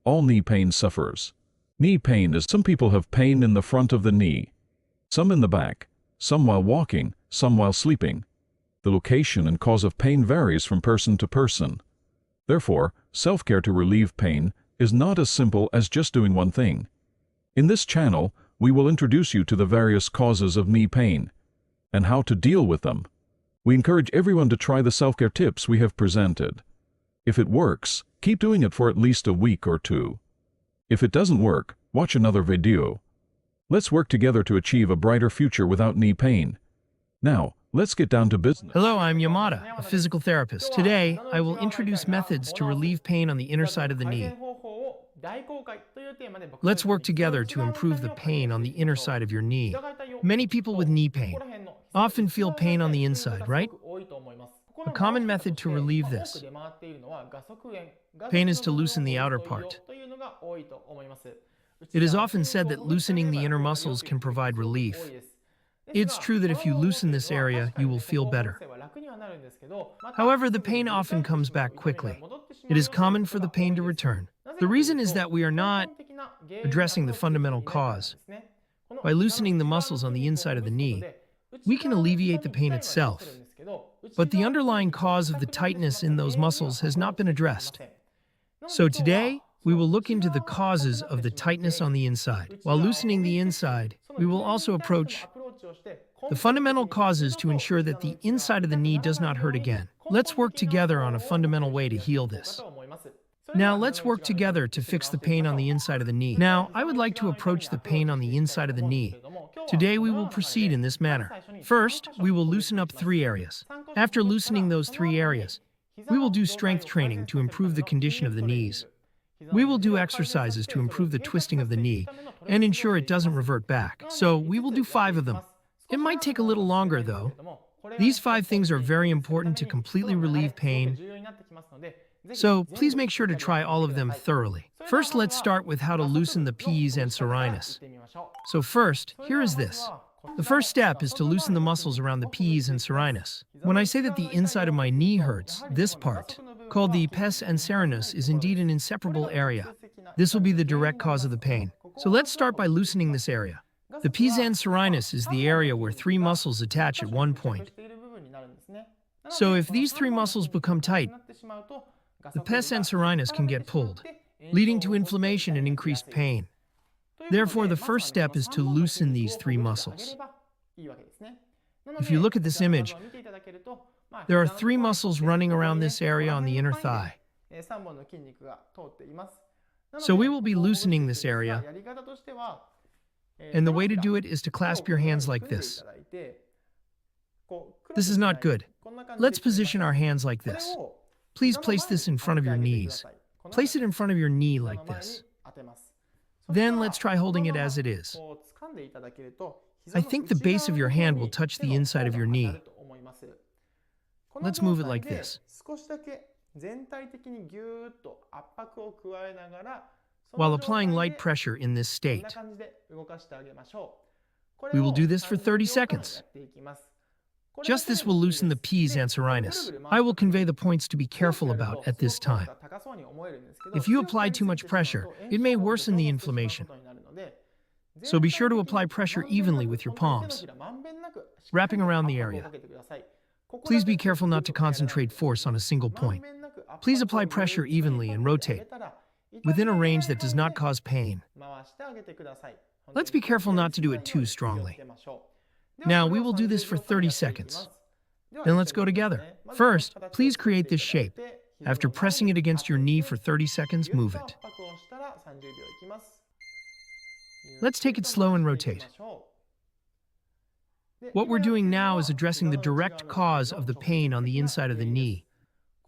All knee pain suffers. Knee pain is some people have pain in the front of the knee, some in the back, some while walking, some while sleeping. The location and cause of pain varies from person to person. Therefore, self-care to relieve pain is not as simple as just doing one thing. In this channel, we will introduce you to the various causes of knee pain and how to deal with them. We encourage everyone to try the self-care tips we have presented. If it works, keep doing it for at least a week or two. If it doesn't work, watch another video. Let's work together to achieve a brighter future without knee pain. Now, let's get down to business. Hello, I'm Yamada, a physical therapist. Today, I will introduce methods to relieve pain on the inner side of the knee. Let's work together to improve the pain on the inner side of your knee. Many people with knee pain often feel pain on the inside, right? A common method to relieve this pain is to loosen the outer part. It is often said that loosening the inner muscles can provide relief. It's true that if you loosen this area, you will feel better. However, the pain often comes back quickly. It is common for the pain to return. The reason is that we are not addressing the fundamental cause. By loosening the muscles on the inside of the knee, we can alleviate the pain itself. But the underlying cause of the tightness in those muscles has not been addressed. So today, we will look into the causes of the tightness on the inside. While loosening the inside, we will also approach the fundamental causes to ensure that the inside of the knee does not hurt again. Let's work together on a fundamental way to heal this. Now, let's work together to fix the pain on the inside of the knee. Now, I would like to approach the pain on the inside of the knee. Today, we will proceed in this manner. First, we will loosen up 3 areas. After loosening those 3 areas, we will do strength training to improve the condition of the knees. We will do exercises to improve the twisting of the knee and ensure it doesn't revert back. So, we will do 5 of them. It might take a little longer, though. These 5 things are very important to completely relieve pain. So, please make sure to try all of them thoroughly. First, let's start with how to loosen the pes and serinus. So first, here is this. The first step is to loosen the muscles around the pes and serinus. When I say that the inside of my knee hurts, this part, called the pes and serinus, is indeed an inseparable area. This will be the direct cause of the pain. So let's start by loosening this area. The pes and serinus is the area where 3 muscles attach at one point. So if these 3 muscles become tight, the pes and serinus can get pulled, leading to inflammation and increased pain. Therefore, the first step is to loosen these 3 muscles. If you look at this image, there are 3 muscles running around this area on the inner thigh. So we will be loosening this area, and the way to do it is to clasp your hands like this. This is not good. Let's position our hands like this. Please place this in front of your knees. Place it in front of your knee like this. Then let's try holding it as it is. I think the base of your hand will touch the inside of your knee. Let's move it like this. While applying light pressure in this state. We will do this for 30 seconds. Just this will loosen the pes and serinus. I will convey the points to be careful about at this time. If you apply too much pressure, it may worsen the inflammation. So be sure to apply pressure evenly with your palms, wrapping around the area. Please be careful not to concentrate force on a single point. Please apply pressure evenly and rotate, within a range that does not cause pain. Let's be careful not to do it too strongly. Now, we will do this for 30 seconds. Then let's go together. First, please create this shape. After pressing it against your knee for 30 seconds, move it. Let's take it slow and rotate. What we're doing now is addressing the direct cause of the pain on the inside of the knee.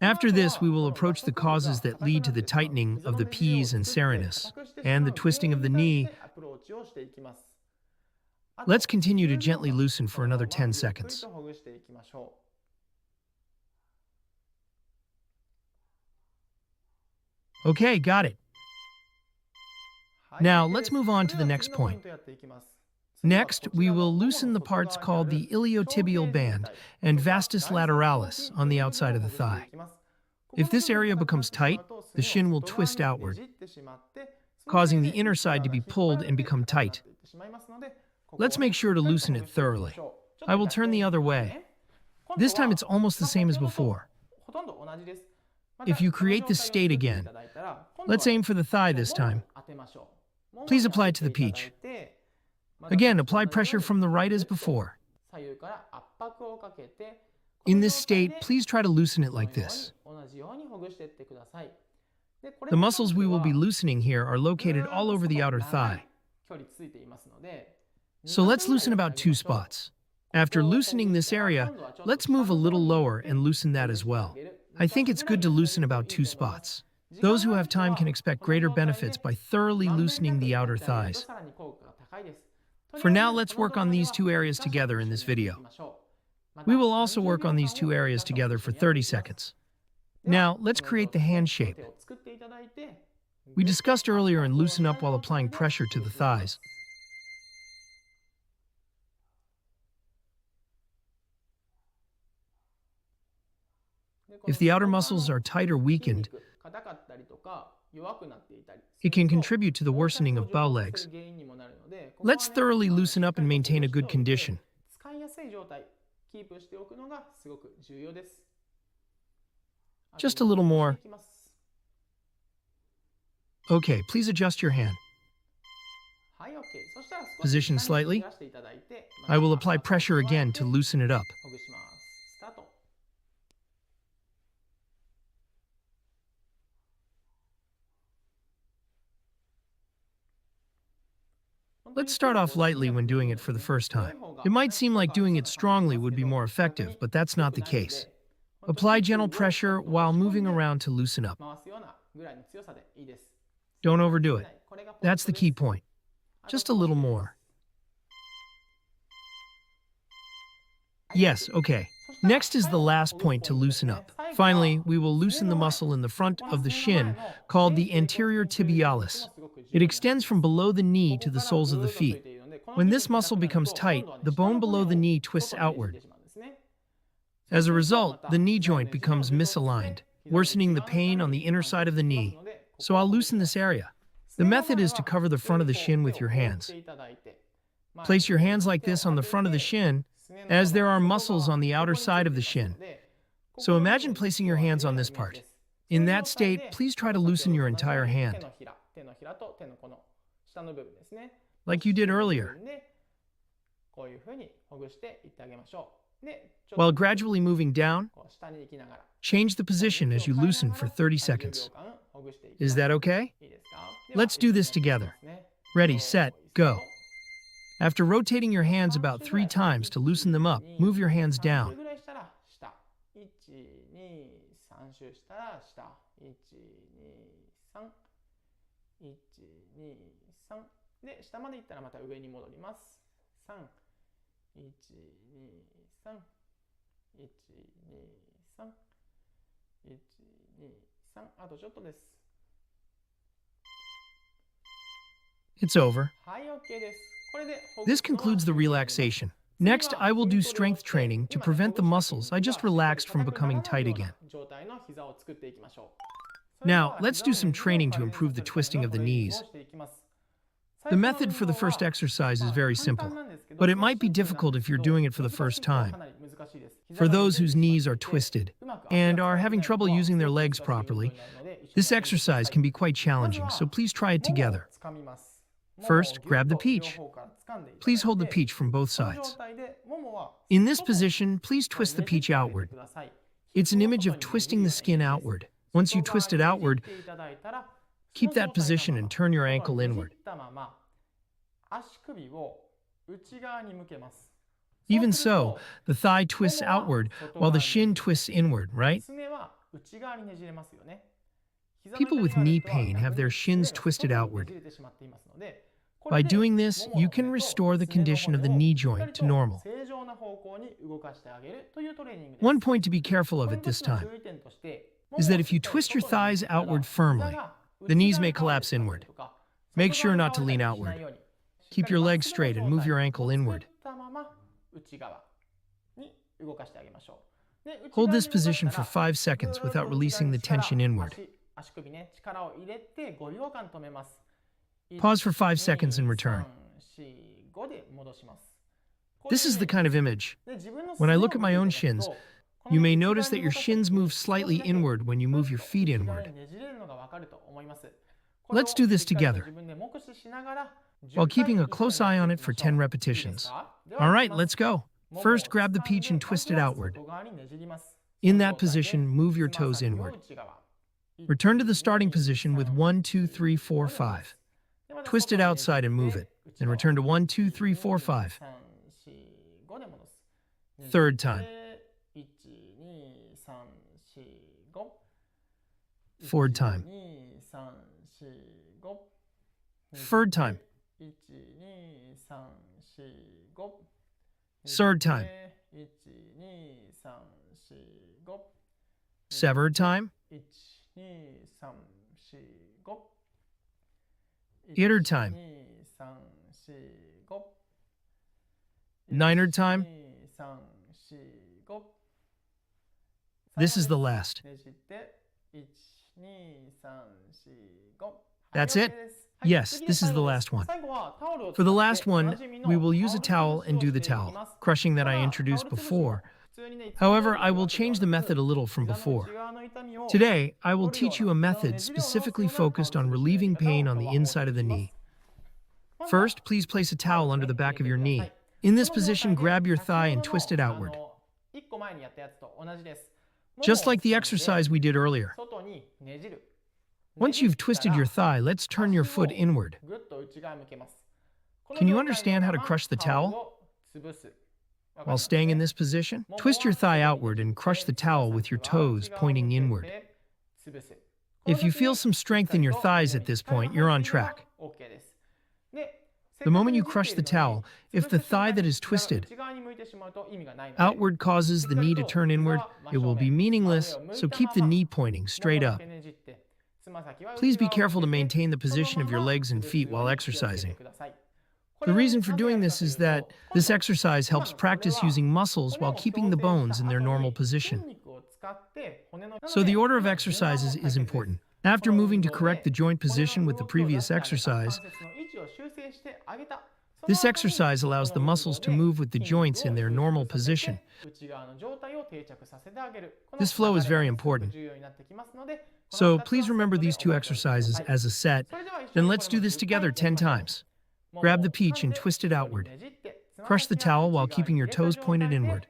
After this, we will approach the causes that lead to the tightening of the pes and serinus and the twisting of the knee. Let's continue to gently loosen for another 10 seconds. Okay, got it. Now, let's move on to the next point. Next, we will loosen the parts called the iliotibial band and vastus lateralis on the outside of the thigh. If this area becomes tight, the shin will twist outward, causing the inner side to be pulled and become tight. Let's make sure to loosen it thoroughly. I will turn the other way. This time it's almost the same as before. If you create this state again, let's aim for the thigh this time. Please apply it to the peach. Again, apply pressure from the right as before. In this state, please try to loosen it like this. The muscles we will be loosening here are located all over the outer thigh. So let's loosen about 2 spots. After loosening this area, let's move a little lower and loosen that as well. I think it's good to loosen about 2 spots. Those who have time can expect greater benefits by thoroughly loosening the outer thighs. For now, let's work on these 2 areas together in this video. We will also work on these 2 areas together for 30 seconds. Now, let's create the hand shape. We discussed earlier and loosen up while applying pressure to the thighs. If the outer muscles are tight or weakened, it can contribute to the worsening of bow legs. Let's thoroughly loosen up and maintain a good condition. Just a little more. Okay, please adjust your hand. Position slightly. I will apply pressure again to loosen it up. Let's start off lightly when doing it for the first time. It might seem like doing it strongly would be more effective, but that's not the case. Apply gentle pressure while moving around to loosen up. Don't overdo it. That's the key point. Just a little more. Yes, okay. Next is the last point to loosen up. Finally, we will loosen the muscle in the front of the shin called the anterior tibialis. It extends from below the knee to the soles of the feet. When this muscle becomes tight, the bone below the knee twists outward. As a result, the knee joint becomes misaligned, worsening the pain on the inner side of the knee. So I'll loosen this area. The method is to cover the front of the shin with your hands. Place your hands like this on the front of the shin, as there are muscles on the outer side of the shin. So imagine placing your hands on this part. In that state, please try to loosen your entire hand, like you did earlier, while gradually moving down. Change the position as you loosen for 30 seconds. Is that okay? Let's do this together. Ready, set, go. After rotating your hands about 3 times to loosen them up, move your hands down. It's over. This concludes the relaxation. Next, I will do strength training to prevent the muscles I just relaxed from becoming tight again. Now, let's do some training to improve the twisting of the knees. The method for the first exercise is very simple, but it might be difficult if you're doing it for the first time. For those whose knees are twisted and are having trouble using their legs properly, this exercise can be quite challenging, so please try it together. First, grab the peach. Please hold the peach from both sides. In this position, please twist the peach outward. It's an image of twisting the skin outward. Once you twist it outward, keep that position and turn your ankle inward. Even so, the thigh twists outward while the shin twists inward, right? People with knee pain have their shins twisted outward. By doing this, you can restore the condition of the knee joint to normal. One point to be careful of at this time is that if you twist your thighs outward firmly, the knees may collapse inward. Make sure not to lean outward. Keep your legs straight and move your ankle inward. Hold this position for 5 seconds without releasing the tension inward. Pause for 5 seconds and return. This is the kind of image. When I look at my own shins, you may notice that your shins move slightly inward when you move your feet inward. Let's do this together, while keeping a close eye on it for 10 repetitions. All right, let's go. First, grab the peach and twist it outward. In that position, move your toes inward. Return to the starting position with 1, 2, 3, 4, 5. Twist it outside and move it. Then return to 1, 2, 3, 4, 5. Third time. Fourth time. Third time. Third time. Severed time. Eighter time. Niner time. This is the last. That's it? Yes, this is the last one. For the last one, we will use a towel and do the towel, crushing that I introduced before. However, I will change the method a little from before. Today, I will teach you a method specifically focused on relieving pain on the inside of the knee. First, please place a towel under the back of your knee. In this position, grab your thigh and twist it outward. Just like the exercise we did earlier. Once you've twisted your thigh, let's turn your foot inward. Can you understand how to crush the towel? While staying in this position, twist your thigh outward and crush the towel with your toes pointing inward. If you feel some strength in your thighs at this point, you're on track. The moment you crush the towel, if the thigh that is twisted outward causes the knee to turn inward, it will be meaningless, so keep the knee pointing straight up. Please be careful to maintain the position of your legs and feet while exercising. The reason for doing this is that this exercise helps practice using muscles while keeping the bones in their normal position. So the order of exercises is important. After moving to correct the joint position with the previous exercise, this exercise allows the muscles to move with the joints in their normal position. This flow is very important. So please remember these two exercises as a set. Then let's do this together 10 times. Grab the peach and twist it outward. Crush the towel while keeping your toes pointed inward.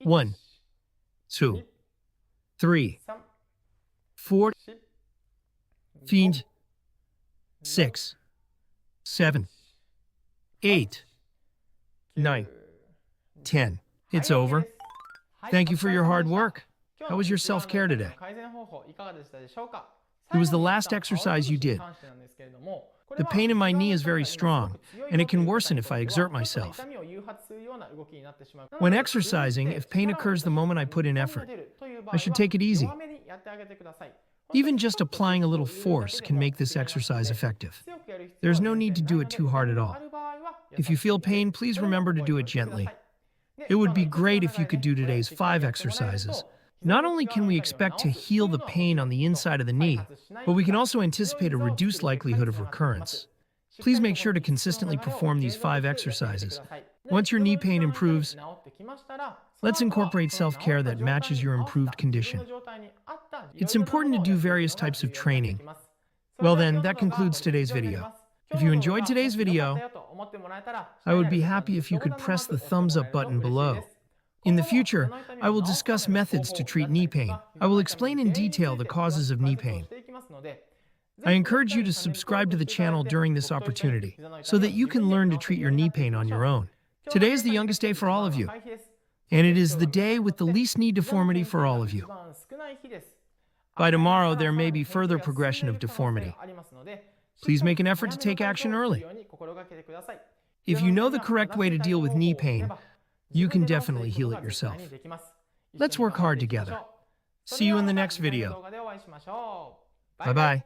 1, 2, 3, 4, 5, 6, 7, 8, 9, 10. It's over. Thank you for your hard work. How was your self-care today? It was the last exercise you did. The pain in my knee is very strong, and it can worsen if I exert myself. When exercising, if pain occurs the moment I put in effort, I should take it easy. Even just applying a little force can make this exercise effective. There's no need to do it too hard at all. If you feel pain, please remember to do it gently. It would be great if you could do today's 5 exercises. Not only can we expect to heal the pain on the inside of the knee, but we can also anticipate a reduced likelihood of recurrence. Please make sure to consistently perform these 5 exercises. Once your knee pain improves, let's incorporate self-care that matches your improved condition. It's important to do various types of training. Well then, that concludes today's video. If you enjoyed today's video, I would be happy if you could press the thumbs up button below. In the future, I will discuss methods to treat knee pain. I will explain in detail the causes of knee pain. I encourage you to subscribe to the channel during this opportunity, so that you can learn to treat your knee pain on your own. Today is the youngest day for all of you, and it is the day with the least knee deformity for all of you. By tomorrow, there may be further progression of deformity. Please make an effort to take action early. If you know the correct way to deal with knee pain, you can definitely heal it yourself. Let's work hard together. See you in the next video. Bye-bye.